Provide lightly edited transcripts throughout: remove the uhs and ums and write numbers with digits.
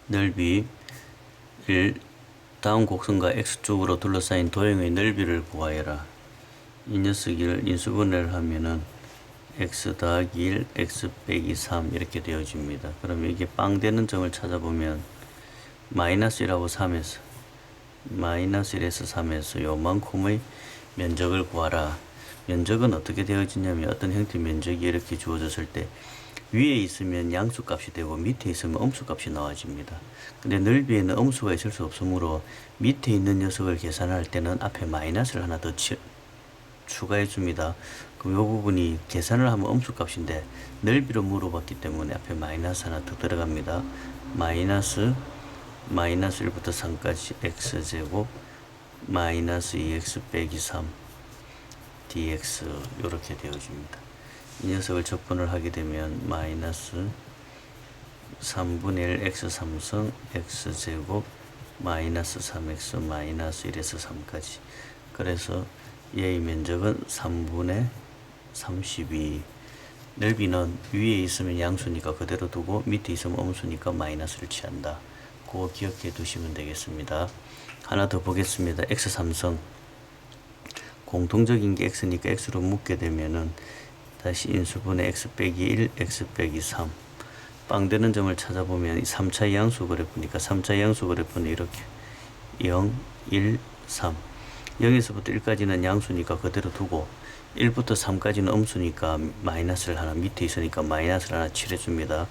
넓이 1. 다음 곡선과 x축으로 둘러싸인 도형의 넓이를 구하여라. 이 녀석을 인수분해를 하면은 x 더하기 1, x 빼기 3 이렇게 되어집니다. 그러면 이게 빵 되는 점을 찾아보면 마이너스 1하고 3에서 마이너스 1에서 3에서 요만큼의 면적을 구하라. 면적은 어떻게 되어지냐면 어떤 형태의 면적이 이렇게 주어졌을 때 위에 있으면 양수 값이 되고 밑에 있으면 음수 값이 나와집니다. 근데 넓이에는 음수가 있을 수 없으므로 밑에 있는 녀석을 계산할 때는 앞에 마이너스를 하나 더 추가해 줍니다. 그럼 이 부분이 계산을 하면 음수 값인데 넓이로 물어봤기 때문에 앞에 마이너스 하나 더 들어갑니다. 마이너스 1부터 3까지 x제곱 마이너스 2x 빼기 3 dx 이렇게 되어집니다. 이 녀석을 적분을 하게 되면 마이너스 3분의 1 x 3승 x제곱 마이너스 3x 마이너스 1에서 3까지. 그래서 얘의 면적은 3분의 32. 넓이는 위에 있으면 양수니까 그대로 두고 밑에 있으면 음수니까 마이너스를 취한다. 그거 기억해 두시면 되겠습니다. 하나 더 보겠습니다. x 3승 공통적인 게 x니까 x로 묶게 되면은 다시 인수분해 x 빼기 1, x 빼기 3. 빵 되는 점을 찾아보면 3차 양수 그래프니까 3차 양수 그래프는 이렇게 0, 1, 3. 0에서부터 1까지는 양수니까 그대로 두고 1부터 3까지는 음수니까 마이너스를 하나 밑에 있으니까 마이너스를 하나 칠해줍니다.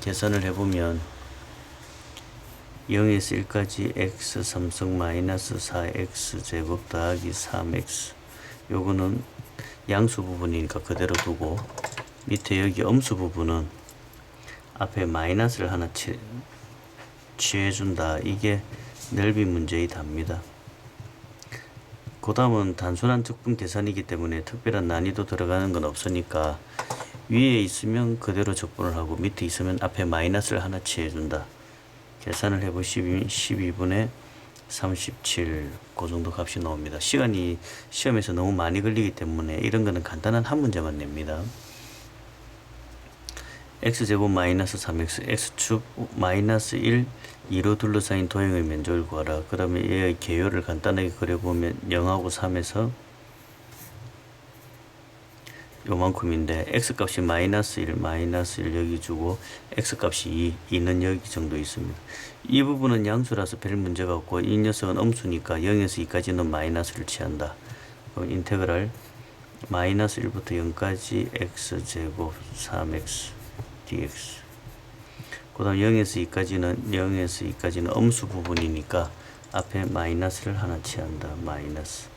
계산을 해보면 0에서 1까지 x 3승 마이너스 4x 제곱 더하기 3x 요거는 양수 부분이니까 그대로 두고 밑에 여기 음수 부분은 앞에 마이너스를 하나 취해준다. 이게 넓이 문제의 답니다. 그 다음은 단순한 적분 계산이기 때문에 특별한 난이도 들어가는 건 없으니까 위에 있으면 그대로 적분을 하고 밑에 있으면 앞에 마이너스를 하나 취해준다. 계산을 해보시면 12분의 37, 그 정도 값이 나옵니다. 시간이 시험에서 너무 많이 걸리기 때문에 이런 거는 간단한 한 문제만 냅니다. x제곱 마이너스 3x, x축 마이너스 1, 2로 둘러싸인 도형의 면적을 구하라. 그러면 얘의 개요를 간단하게 그려보면 0하고 3에서 요만큼인데 x값이 마이너스 1 여기 주고 x값이 2는 여기 정도 있습니다. 이 부분은 양수라서 별 문제가 없고 이 녀석은 음수니까 0에서 2까지는 마이너스를 취한다. 그럼 인테그랄 마이너스 1부터 0까지 x제곱 3x dx. 그 다음 0에서 2까지는 음수 부분이니까 앞에 마이너스를 하나 취한다. 마이너스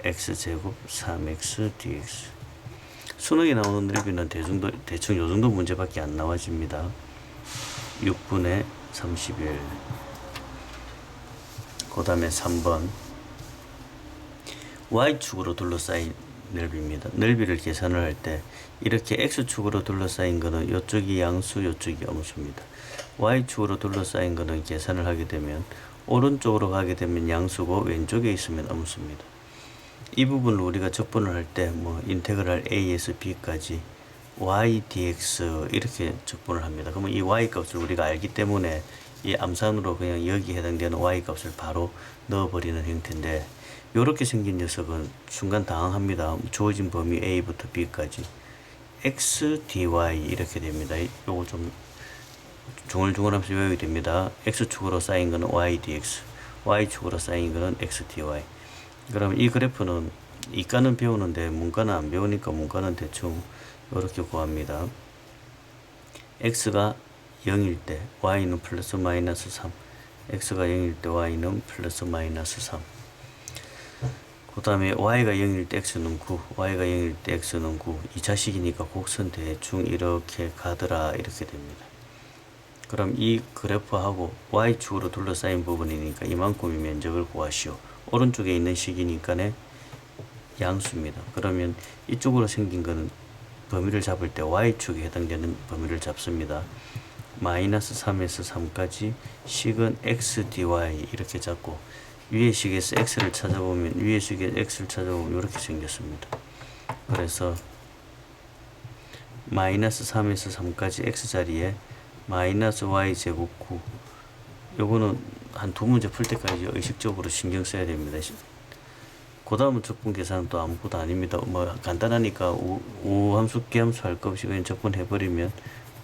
x제곱 3x dx. 수능에 나오는 넓이는 대충 요 정도 문제밖에 안 나와집니다. 6분의 31. 그 다음에 3번. Y축으로 둘러싸인 넓이입니다. 넓이를 계산을 할 때 이렇게 X축으로 둘러싸인 거는 이쪽이 양수, 이쪽이 음수입니다. Y축으로 둘러싸인 거는 계산을 하게 되면 오른쪽으로 가게 되면 양수고 왼쪽에 있으면 음수입니다. 이 부분을 우리가 적분을 할 때 인테그랄 a에서 b까지 y dx 이렇게 적분을 합니다. 그러면 이 y 값을 우리가 알기 때문에 이 암산으로 그냥 여기에 해당되는 y 값을 바로 넣어버리는 형태인데 이렇게 생긴 녀석은 순간 당황합니다. 주어진 범위 a부터 b까지 x dy 이렇게 됩니다. 요거 좀 중얼중얼하면서 외우게 됩니다. x축으로 쌓인 거는 y dx, y축으로 쌓인 거는 x dy. 그럼 이 그래프는 이과는 배우는데 문과는 안 배우니까 문과는 대충 이렇게 구합니다. x가 0일 때 y는 플러스 마이너스 3, x가 0일 때 y는 플러스 마이너스 3. 그 다음에 y가 0일 때 x는 9, y가 0일 때 x는 9. 2차식이니까 곡선 대충 이렇게 가더라 이렇게 됩니다. 그럼 이 그래프하고 y축으로 둘러싸인 부분이니까 이만큼의 면적을 구하시오. 오른쪽에 있는 식이니까 양수입니다. 그러면 이쪽으로 생긴 거는 범위를 잡을 때 y축에 해당되는 범위를 잡습니다. 마이너스 3에서 3까지 식은 x dy 이렇게 잡고 위의 식에서 x를 찾아보면 이렇게 생겼습니다. 그래서 마이너스 3에서 3까지 x 자리에 마이너스 y제곱 9. 요거는 한 두 문제 풀 때까지 의식적으로 신경 써야 됩니다. 그 다음은 적분 계산은 또 아무것도 아닙니다. 뭐 간단하니까 우함수 기함수 할 거 없이 그냥 적분해버리면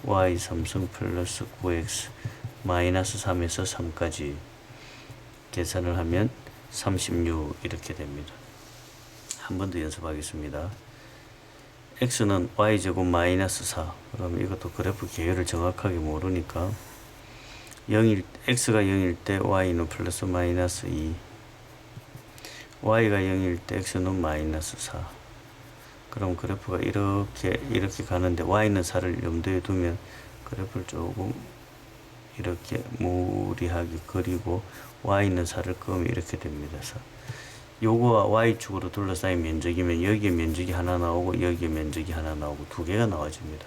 y 3승 플러스 9x 마이너스 3에서 3까지 계산을 하면 36 이렇게 됩니다. 한 번 더 연습하겠습니다. x는 y제곱 마이너스 4. 그럼 이것도 그래프 계열을 정확하게 모르니까 x가 0일 때 y는 플러스 마이너스 2, y가 0일 때 x는 마이너스 4. 그럼 그래프가 이렇게 가는데 y는 4를 염두에 두면 그래프를 조금 이렇게 무리하게 그리고 y는 4를 그으면 이렇게 됩니다. 요거와 y축으로 둘러싸인 면적이면 여기에 면적이 하나 나오고 여기에 면적이 하나 나오고 두 개가 나와집니다.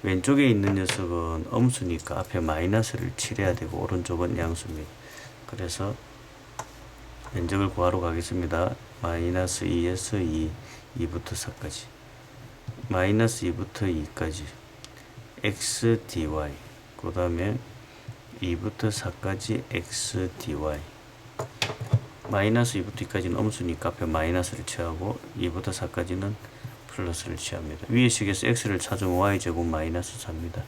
왼쪽에 있는 녀석은 음수니까 앞에 마이너스를 칠해야 되고 오른쪽은 양수입니다. 그래서 면적을 구하러 가겠습니다. 마이너스 2에서 2, 2부터 4까지 마이너스 2부터 2까지 x dy 그 다음에 2부터 4까지 x dy 마이너스 2부터 2까지는 음수니까 앞에 마이너스를 취하고 2부터 4까지는 플러스를 취합니다. 위의 식에서 x를 찾으면 y제곱 마이너스 4입니다.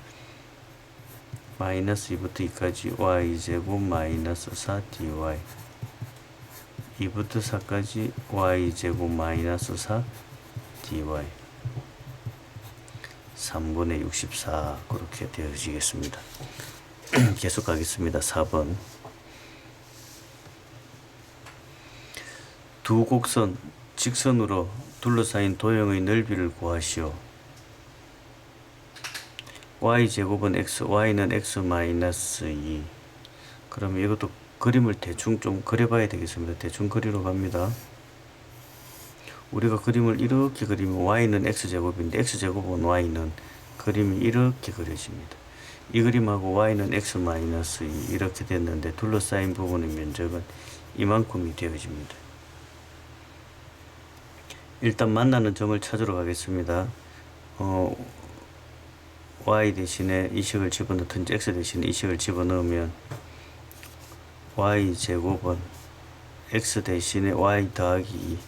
마이너스 2부터 2까지 y제곱 마이너스 4 dy 2부터 4까지 y제곱 마이너스 4 dy 3분의 64 그렇게 되어지겠습니다. 계속 가겠습니다. 4번 두 곡선 직선으로 둘러싸인 도형의 넓이를 구하시오. y제곱은 x, y는 x 마이너스 2. 그러면 이것도 그림을 대충 좀 그려봐야 되겠습니다. 대충 그리러 갑니다. 우리가 그림을 이렇게 그리면 y는 x제곱인데 x제곱은 y는 그림이 이렇게 그려집니다. 이 그림하고 y는 x 마이너스 2 이렇게 됐는데 둘러싸인 부분의 면적은 이만큼이 되어집니다. 일단 만나는 점을 찾으러 가겠습니다. y 대신에 이 식을 집어넣든지 x 대신에 이 식을 집어넣으면 y제곱은 x 대신에 y 더하기 2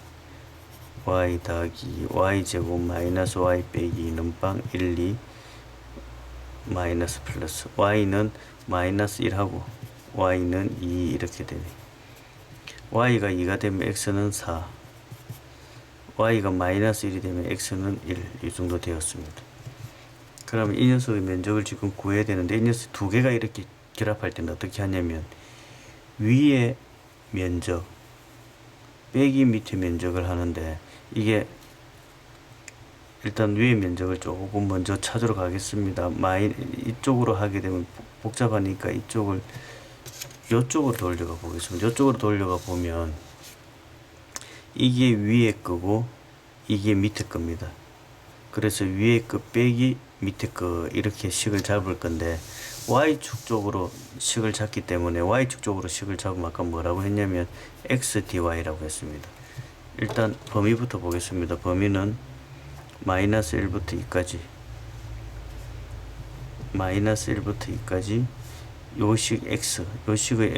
y 더하기 2 y제곱 마이너스 y 빼기 2는 빵 1, 2 마이너스 플러스 y는 마이너스 1하고 y는 2 이렇게 되네. y가 2가 되면 x는 4 y가 마이너스 1이 되면 x는 1 이 정도 되었습니다. 그러면 이 녀석의 면적을 지금 구해야 되는데 이 녀석 두 개가 이렇게 결합할 때는 어떻게 하냐면 위에 면적 빼기 밑에 면적을 하는데 이게 일단 위에 면적을 조금 먼저 찾으러 가겠습니다. 이쪽으로 하게 되면 복잡하니까 이쪽으로 돌려가 보겠습니다. 이쪽으로 돌려가 보면 이게 위에 거고 이게 밑에 겁니다. 그래서 위에 거 빼기 밑에 거 이렇게 식을 잡을 건데 y축 쪽으로 식을 잡기 때문에 y축 쪽으로 식을 잡으면 아까 뭐라고 했냐면 x dy라고 했습니다. 일단 범위부터 보겠습니다. 범위는 마이너스 1부터 2까지 마이너스 1부터 2까지 요식 x 요식의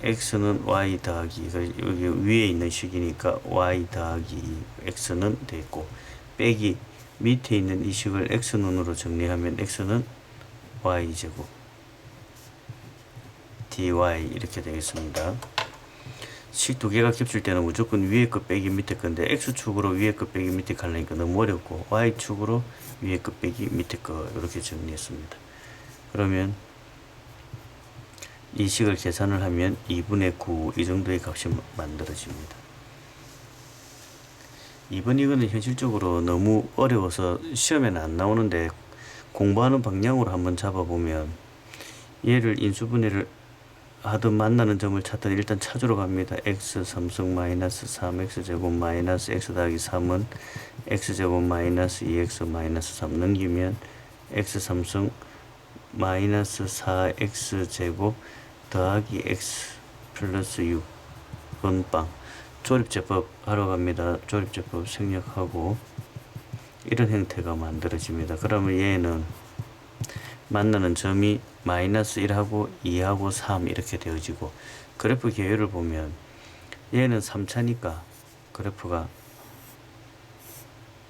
x는 y 더하기 여기 위에 있는 식이니까 y 더하기 x는 되고 빼기 밑에 있는 이 식을 x눈으로 정리하면 x는 y제곱 dy 이렇게 되겠습니다. 식 두 개가 겹칠 때는 무조건 위에 거 빼기 밑에 건데 x축으로 위에 거 빼기 밑에 가려니까 너무 어렵고 y축으로 위에 거 빼기 밑에 거 이렇게 정리했습니다. 그러면 이 식을 계산을 하면 2분의 9 이 정도의 값이 만들어집니다. 2번 이거는 현실적으로 너무 어려워서 시험에는 안 나오는데 공부하는 방향으로 한번 잡아보면 얘를 인수분해를 하든 만나는 점을 찾든 일단 찾으러 갑니다. x 3승 마이너스 3x제곱 마이너스 x 더하기 3은 x제곱 마이너스 2x 마이너스 3 넘기면 x 3승 마이너스 4x제곱 더하기 x 플러스 6 번빵 조립제법 하러 갑니다. 조립제법 생략하고 이런 형태가 만들어집니다. 그러면 얘는 만나는 점이 마이너스 1하고 2하고 3 이렇게 되어지고, 그래프 계열을 보면 얘는 3차니까 그래프가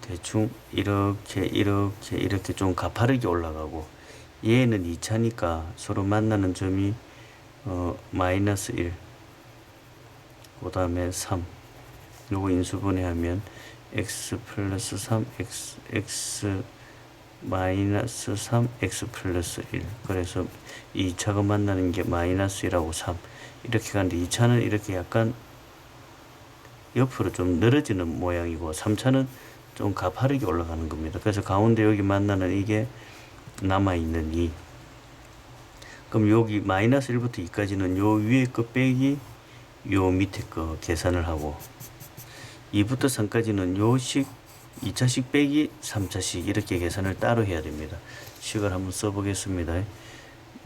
대충 이렇게 좀 가파르게 올라가고, 얘는 2차니까 서로 만나는 점이 마이너스 1, 그 다음에 3, 요거 인수분해하면 x 플러스 3, x 마이너스 3, x 플러스 1. 그래서 2차가 만나는 게 마이너스 1하고 3 이렇게 가는데, 2차는 이렇게 약간 옆으로 좀 늘어지는 모양이고 3차는 좀 가파르게 올라가는 겁니다. 그래서 가운데 여기 만나는 이게 남아있는 2. 그럼 여기 마이너스 1부터 2까지는 요 위에 거 빼기 요 밑에 거 계산을 하고, 2부터 3까지는 요식 2차식 빼기 3차식 이렇게 계산을 따로 해야 됩니다. 식을 한번 써보겠습니다.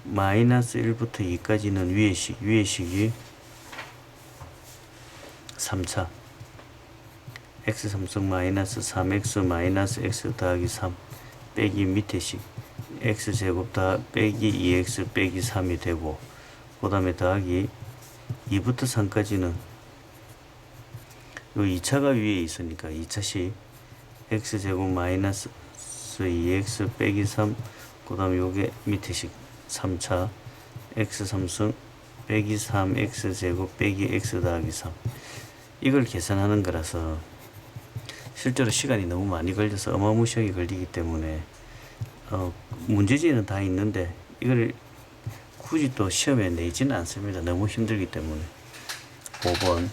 마이너스 1부터 2까지는 위에식이 3차 x 삼성 마이너스 3x 마이너스 x 더하기 3 빼기 밑에식 x제곱 다 빼기 2x 빼기 3이 되고, 그 다음에 더하기 2부터 3까지는 요 2차가 위에 있으니까 2차식 x제곱 마이너스 2x 빼기 3, 그 다음에 요게 밑에식 3차 x 삼성 빼기 3x제곱 빼기 x 더하기 3, 이걸 계산하는 거라서 실제로 시간이 너무 많이 걸려서 어마무시하게 걸리기 때문에 문제지는 다 있는데 이걸 굳이 또 시험에 내지는 않습니다. 너무 힘들기 때문에. 5번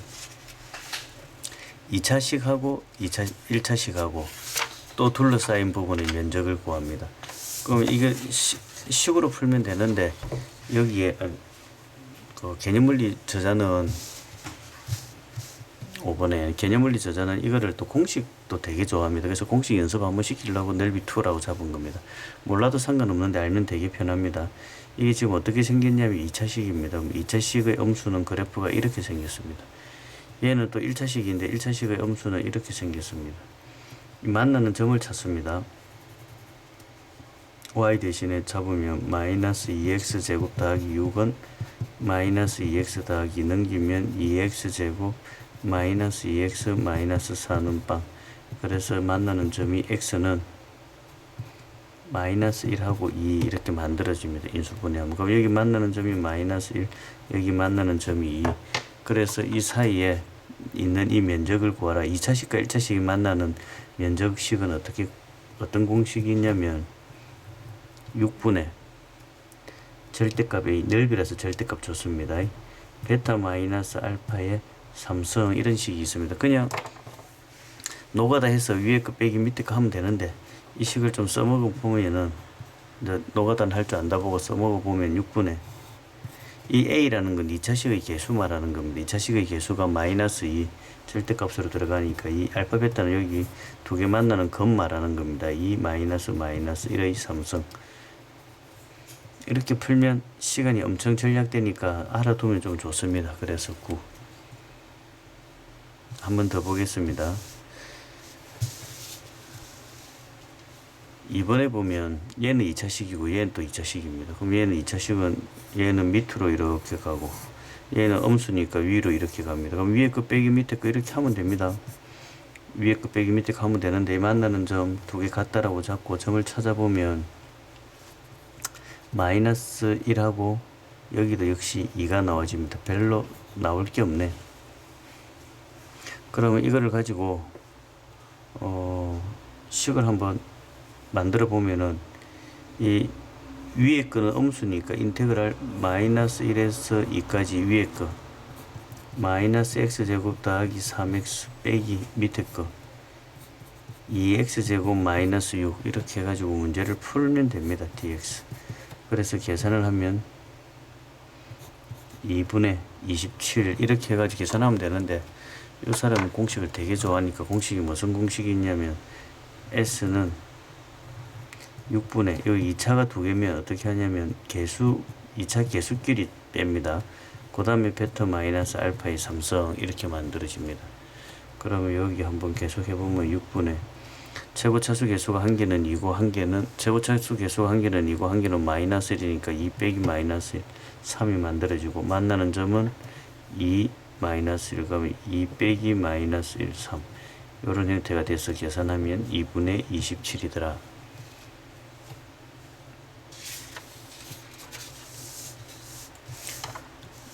2차식하고 1차식하고 또 둘러싸인 부분의 면적을 구합니다. 그럼 이게 식으로 풀면 되는데, 여기에 그 개념물리 저자는 5번에 개념물리 저자는 이거를 또 공식도 되게 좋아합니다. 그래서 공식 연습 한번 시키려고 넓이 2라고 잡은 겁니다. 몰라도 상관없는데 알면 되게 편합니다. 이게 지금 어떻게 생겼냐면 2차식입니다. 2차식의 음수는 그래프가 이렇게 생겼습니다. 얘는 또 1차식인데 1차식의 음수는 이렇게 생겼습니다. 만나는 점을 찾습니다. y 대신에 잡으면 마이너스 2x 제곱 더하기 6은 마이너스 2x 더하기 넘기면 2x 제곱 마이너스 2x 마이너스 4는 빵. 그래서 만나는 점이 x는 마이너스 1하고 2 이렇게 만들어집니다. 인수분해하면. 그럼 여기 만나는 점이 마이너스 1, 여기 만나는 점이 2. 그래서 이 사이에 있는 이 면적을 구하라. 2차식과 1차식이 만나는 면적식은 어떤 공식이 있냐면 6분의 절대값의 넓이라서 절대값 좋습니다. 베타 마이너스 알파의 3성 이런 식이 있습니다. 그냥 노가다 해서 위에 거 빼기 밑에 거 하면 되는데, 이 식을 좀 써먹어 보면은, 노가다는 할 줄 안다 보고 써먹어 보면 6분의 이 a라는 건 2차식의 개수 말하는 겁니다. 2차식의 개수가 마이너스 2 절대값으로 들어가니까 이 알파 베타는 여기 두 개 만나는 건 말하는 겁니다. 2 마이너스 마이너스 1의 3성. 이렇게 풀면 시간이 엄청 절약되니까 알아두면 좀 좋습니다. 그래서 9. 한 번 더 보겠습니다. 2번에 보면 얘는 2차식이고 얘는 또 2차식입니다. 그럼 얘는 2차식은 얘는 밑으로 이렇게 가고, 얘는 음수니까 위로 이렇게 갑니다. 그럼 위에 거 빼기 밑에 거 이렇게 하면 됩니다. 위에 거 빼기 밑에 거 하면 되는데, 만나는 점 두 개 같다라고 잡고 점을 찾아보면 마이너스 1하고 여기도 역시 2가 나와집니다. 별로 나올 게 없네. 그러면 이거를 가지고 식을 한번 만들어 보면은, 이 위에 거는 음수니까 인테그랄 마이너스 1에서 2까지 위에 거 마이너스 x제곱 더하기 3x 빼기 밑에 거 2x제곱 마이너스 6 이렇게 해가지고 문제를 풀면 됩니다. dx. 그래서 계산을 하면 2분의 27 이렇게 해가지고 계산하면 되는데, 이 사람은 공식을 되게 좋아하니까 공식이 무슨 공식이 있냐면, s는 6분의 여기 2차가 두 개면 어떻게 하냐면 2차 개수끼리 뺍니다. 그 다음에 베타 마이너스 알파의 3성 이렇게 만들어집니다. 그러면 여기 한번 계속 해보면 6분의 최고 차수 개수가 한 개는 2고 한 개는 최고 차수 개수가 한 개는 2고 한 개는 마이너스 1이니까 2 빼기 마이너스 1 3이 만들어지고 만나는 점은 2 마이너스 1 그러면 2 빼기 마이너스 1 3 이런 형태가 돼서 계산하면 2분의 27이더라.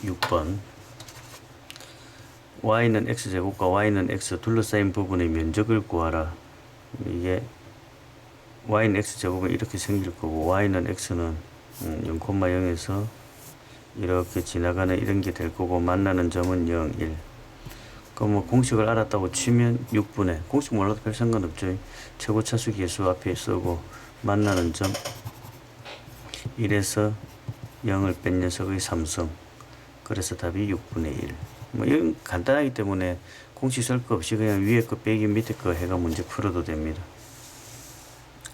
6번 y는 x제곱과 y는 x 둘러싸인 부분의 면적을 구하라. 이게 y는 x제곱은 이렇게 생길 거고 y는 x는 0,0에서 이렇게 지나가는 이런 게 될 거고 만나는 점은 0, 1. 그럼 뭐 공식을 알았다고 치면 6분의 공식 몰라도 별 상관없죠. 최고 차수 계수 앞에 쓰고 만나는 점 1에서 0을 뺀 녀석의 3승. 그래서 답이 6분의 1. 뭐 이건 간단하기 때문에 공식 쓸 거 없이 그냥 위에 거 빼기 밑에 거 해가 문제 풀어도 됩니다.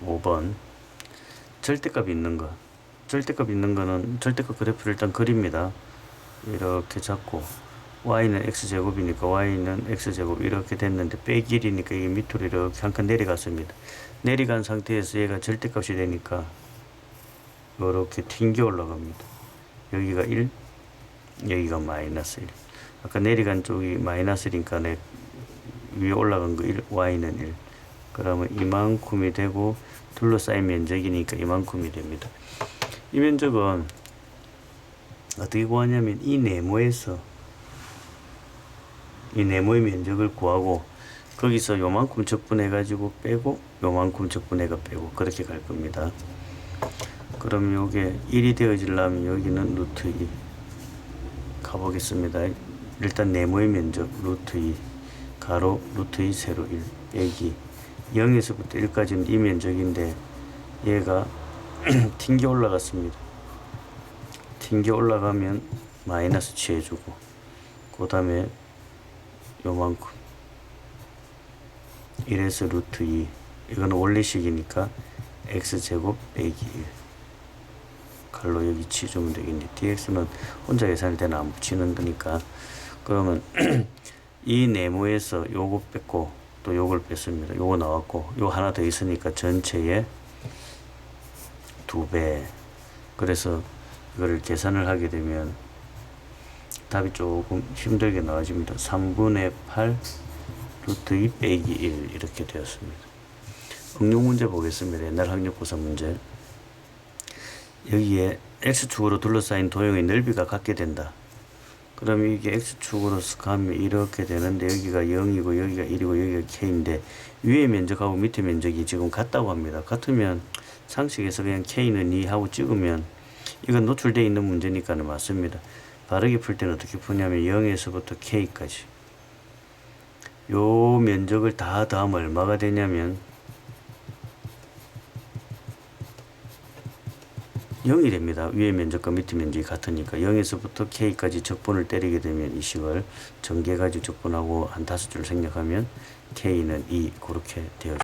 5번 절대값 있는 거. 절대값 있는 거는 절대값 그래프를 일단 그립니다. 이렇게 잡고 y는 x제곱이니까 y는 x제곱 이렇게 됐는데 빼기 1이니까 이게 밑으로 이렇게 한 칸 내려갔습니다. 내려간 상태에서 얘가 절대값이 되니까 이렇게 튕겨 올라갑니다. 여기가 1, 여기가 마이너스 1. 아까 내려간 쪽이 마이너스 1이니까 위에 올라간 거 1, y는 1. 그러면 이만큼이 되고 둘러싸인 면적이니까 이만큼이 됩니다. 이 면적은 어떻게 구하냐면 이 네모에서 이 네모의 면적을 구하고 거기서 요만큼 적분해 가지고 빼고 요만큼 적분해가 빼고 그렇게 갈 겁니다. 그럼 요게 1이 되어지려면 여기는 루트 2 가보겠습니다. 일단 네모의 면적 루트 2 가로 루트 2 세로 1 빼기 0에서부터 1까지는 이 면적인데 얘가 튕겨 올라갔습니다. 튕겨 올라가면 마이너스 취해주고 그 다음에 요만큼 1에서 루트 2 이거는 원래식이니까 x제곱 빼기 1 갈로 여기 치주면 되겠네. dx는 혼자 계산할 때는 안 붙이는 거니까 그러면 이 네모에서 요거 뺐고 또 요걸 뺐습니다. 요거 나왔고 요 하나 더 있으니까 전체의 2배. 그래서 이거를 계산을 하게 되면 답이 조금 힘들게 나와집니다. 3분의 8 루트 2 빼기 1 이렇게 되었습니다. 응용 문제 보겠습니다. 옛날 학력고사 문제. 여기에 x축으로 둘러싸인 도형의 넓이가 같게 된다. 그럼 이게 x축으로 가면 이렇게 되는데 여기가 0이고 여기가 1이고 여기가 k인데 위에 면적하고 밑에 면적이 지금 같다고 합니다. 같으면 상식에서 그냥 k는 2 하고 찍으면 이건 노출되어 있는 문제니까는 맞습니다. 바르게 풀 때는 어떻게 푸냐면 0에서부터 k까지 요 면적을 다 더하면 얼마가 되냐면 0이 됩니다. 위에 면적과 밑에 면적이 같으니까 0에서부터 k까지 적분을 때리게 되면 이 식을 전개가지고 적분하고 한 5줄 생략하면 k는 2 그렇게 되어집니다.